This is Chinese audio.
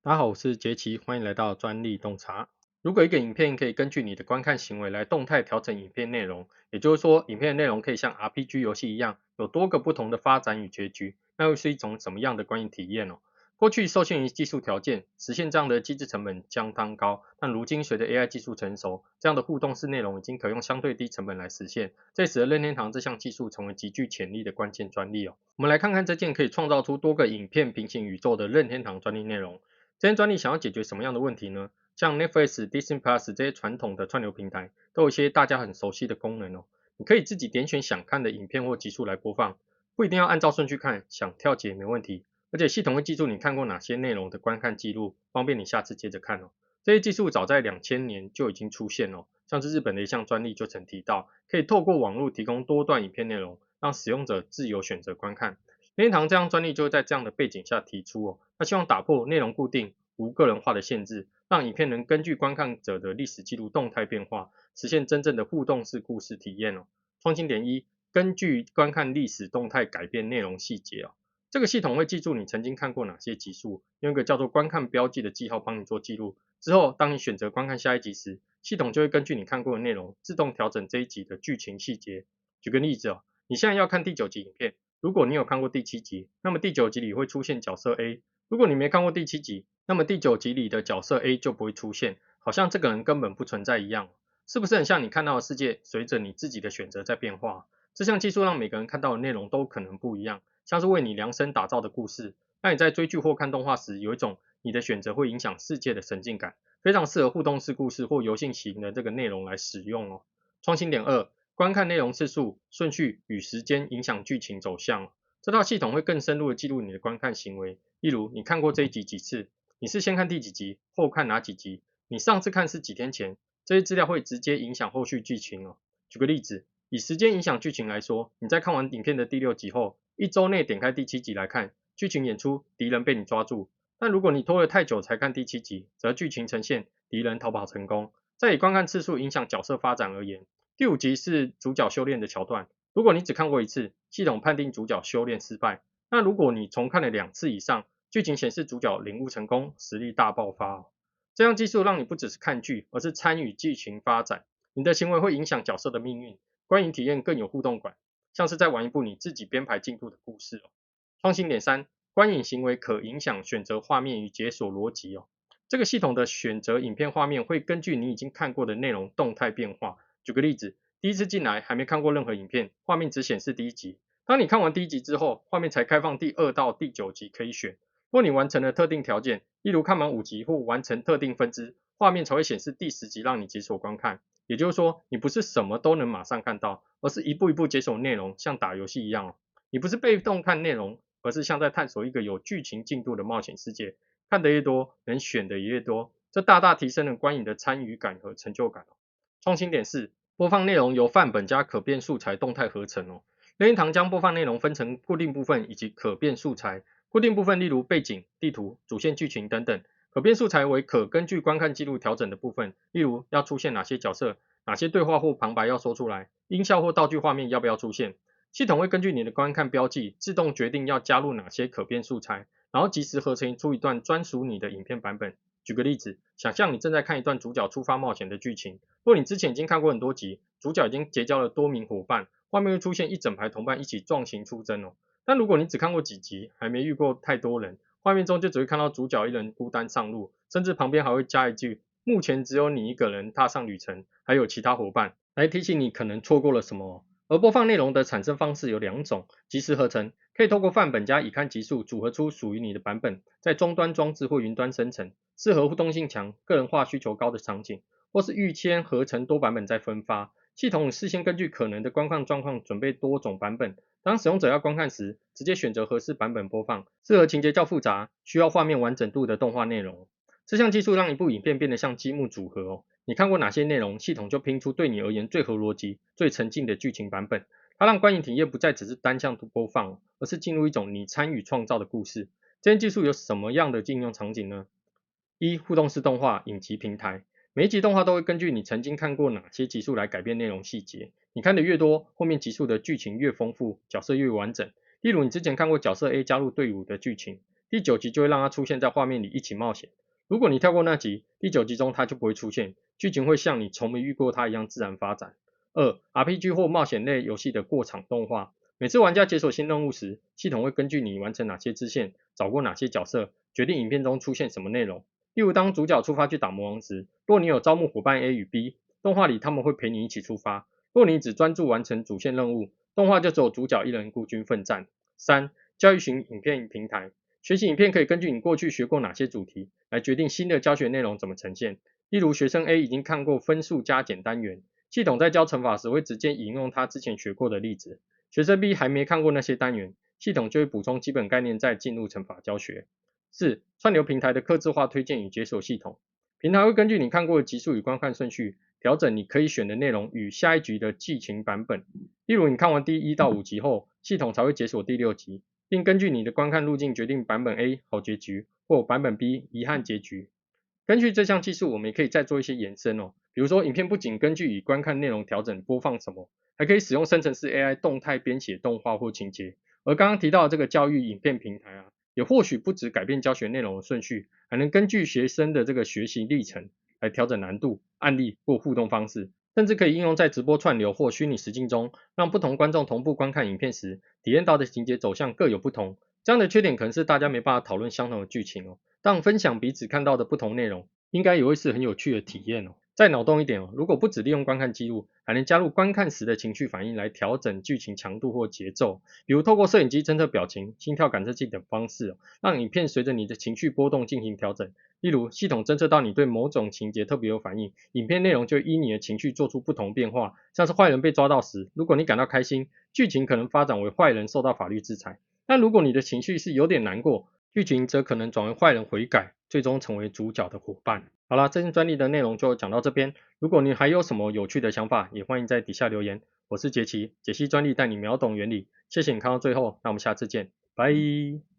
大家好，我是杰奇，欢迎来到专利洞察。如果一个影片可以根据你的观看行为来动态调整影片内容，也就是说，影片的内容可以像 RPG 游戏一样，有多个不同的发展与结局，那又是一种怎么样的观影体验哦？过去受限于技术条件，实现这样的机制成本相当高，但如今随着 AI 技术成熟，这样的互动式内容已经可用相对低成本来实现，这使得任天堂这项技术成为极具潜力的关键专利哦。我们来看看这件可以创造出多个影片平行宇宙的任天堂专利内容。这些专利想要解决什么样的问题呢？像 Netflix、Disney Plus 这些传统的串流平台，都有一些大家很熟悉的功能哦。你可以自己点选想看的影片或集数来播放，不一定要按照顺序看，想跳节也没问题。而且系统会记住你看过哪些内容的观看记录，方便你下次接着看哦。这些技术早在2000年就已经出现了，像是日本的一项专利就曾提到，可以透过网络提供多段影片内容，让使用者自由选择观看。任天堂这项专利就是在这样的背景下提出哦，他希望打破内容固定、无个人化的限制，让影片能根据观看者的历史记录动态变化，实现真正的互动式故事体验哦。创新点一，根据观看历史动态改变内容细节哦。这个系统会记住你曾经看过哪些集数，用一个叫做观看标记的记号帮你做记录。之后，当你选择观看下一集时，系统就会根据你看过的内容，自动调整这一集的剧情细节。举个例子哦，你现在要看第9集影片，如果你有看过第7集，那么第9集里会出现角色 A，如果你没看过第7集，那么第9集里的角色 A 就不会出现，好像这个人根本不存在一样，是不是很像你看到的世界随着你自己的选择在变化？这项技术让每个人看到的内容都可能不一样，像是为你量身打造的故事，让你在追剧或看动画时有一种你的选择会影响世界的沉浸感，非常适合互动式故事或游戏型的这个内容来使用哦。创新点2，观看内容次数、顺序与时间影响剧情走向。这套系统会更深入的记录你的观看行为，例如你看过这一集几次，你是先看第几集，后看哪几集，你上次看是几天前，这些资料会直接影响后续剧情哦。举个例子，以时间影响剧情来说，你在看完影片的第6集后，一周内点开第7集来看，剧情演出敌人被你抓住，但如果你拖了太久才看第7集，则剧情呈现敌人逃跑成功。再以观看次数影响角色发展而言，第5集是主角修炼的桥段，如果你只看过一次，系统判定主角修炼失败。那如果你重看了2次以上，剧情显示主角领悟成功，实力大爆发哦。这项技术让你不只是看剧，而是参与剧情发展。你的行为会影响角色的命运，观影体验更有互动感，像是在玩一部你自己编排进度的故事哦。创新点3，观影行为可影响选择画面与解锁逻辑哦。这个系统的选择影片画面会根据你已经看过的内容动态变化。举个例子，第一次进来还没看过任何影片，画面只显示第1集。当你看完第1集之后，画面才开放第2到第9集可以选。若你完成了特定条件，例如看满5集或完成特定分支，画面才会显示第10集让你解锁观看。也就是说，你不是什么都能马上看到，而是一步一步解锁内容，像打游戏一样哦。你不是被动看内容，而是像在探索一个有剧情进度的冒险世界。看得越多，能选的也越多，这大大提升了观影的参与感和成就感哦。创新点4，播放内容由范本加可变素材动态合成哦。任天堂将播放内容分成固定部分以及可变素材。固定部分例如背景、地图、主线剧情等等。可变素材为可根据观看记录调整的部分，例如要出现哪些角色、哪些对话或旁白要说出来，音效或道具画面要不要出现。系统会根据你的观看标记，自动决定要加入哪些可变素材，然后及时合成出一段专属你的影片版本。举个例子，想象你正在看一段主角出发冒险的剧情，若你之前已经看过很多集，主角已经结交了多名伙伴，画面会出现一整排同伴一起壮行出征哦。但如果你只看过几集，还没遇过太多人，画面中就只会看到主角一人孤单上路，甚至旁边还会加一句目前只有你一个人踏上旅程，还有其他伙伴，来提醒你可能错过了什么。而播放内容的产生方式有2种，即时合成，可以透过范本加已看集数组合出属于你的版本，在终端装置或云端生成，适合互动性强、个人化需求高的场景，或是预先合成多版本再分发。系统事先根据可能的观看状况准备多种版本，当使用者要观看时，直接选择合适版本播放，适合情节较复杂、需要画面完整度的动画内容。这项技术让一部影片变得像积木组合哦，你看过哪些内容，系统就拼出对你而言最合逻辑、最沉浸的剧情版本。它让观影体验不再只是单向播放，而是进入一种你参与创造的故事。这些技术有什么样的应用场景呢？一、互动式动画影集平台，每一集动画都会根据你曾经看过哪些集数来改变内容细节。你看的越多，后面集数的剧情越丰富，角色越完整。例如你之前看过角色 A 加入队伍的剧情，第9集就会让它出现在画面里一起冒险。如果你跳过那集，第9集中它就不会出现，剧情会像你从没遇过它一样自然发展。RPG 或冒险类游戏的过场动画，每次玩家解锁新任务时，系统会根据你完成哪些支线，找过哪些角色，决定影片中出现什么内容。例如，当主角出发去打魔王时，若你有招募伙伴 A 与 B， 动画里他们会陪你一起出发。若你只专注完成主线任务，动画就只有主角一人孤军奋战。教育型影片平台，学习影片可以根据你过去学过哪些主题，来决定新的教学内容怎么呈现。例如，学生 A 已经看过分数加减单元，系统在教乘法时会直接引用他之前学过的例子。学生 B 还没看过那些单元，系统就会补充基本概念再进入乘法教学。串流平台的客制化推荐与解锁系统，平台会根据你看过的集数与观看顺序，调整你可以选的内容与下一局的剧情版本。例如，你看完第1到5集后，系统才会解锁第6集，并根据你的观看路径决定版本 A 好结局或版本 B 遗憾结局。根据这项技术，我们也可以再做一些延伸哦。比如说，影片不仅根据以观看内容调整播放什么，还可以使用生成式 AI 动态编写动画或情节。而刚刚提到的这个教育影片平台啊，也或许不只改变教学内容的顺序，还能根据学生的这个学习历程来调整难度、案例或互动方式，甚至可以应用在直播串流或虚拟实境中，让不同观众同步观看影片时，体验到的情节走向各有不同。这样的缺点可能是大家没办法讨论相同的剧情哦，但分享彼此看到的不同内容，应该也会是很有趣的体验哦。再脑洞一点哦，如果不只利用观看记录，还能加入观看时的情绪反应来调整剧情强度或节奏，比如透过摄影机侦测表情、心跳感测器等方式，让影片随着你的情绪波动进行调整。例如，系统侦测到你对某种情节特别有反应，影片内容就依你的情绪做出不同变化。像是坏人被抓到时，如果你感到开心，剧情可能发展为坏人受到法律制裁。但如果你的情绪是有点难过，剧情则可能转为坏人悔改，最终成为主角的伙伴。好啦，这件专利的内容就讲到这边。如果你还有什么有趣的想法，也欢迎在底下留言。我是杰奇，解析专利带你秒懂原理。谢谢你看到最后，那我们下次见，拜。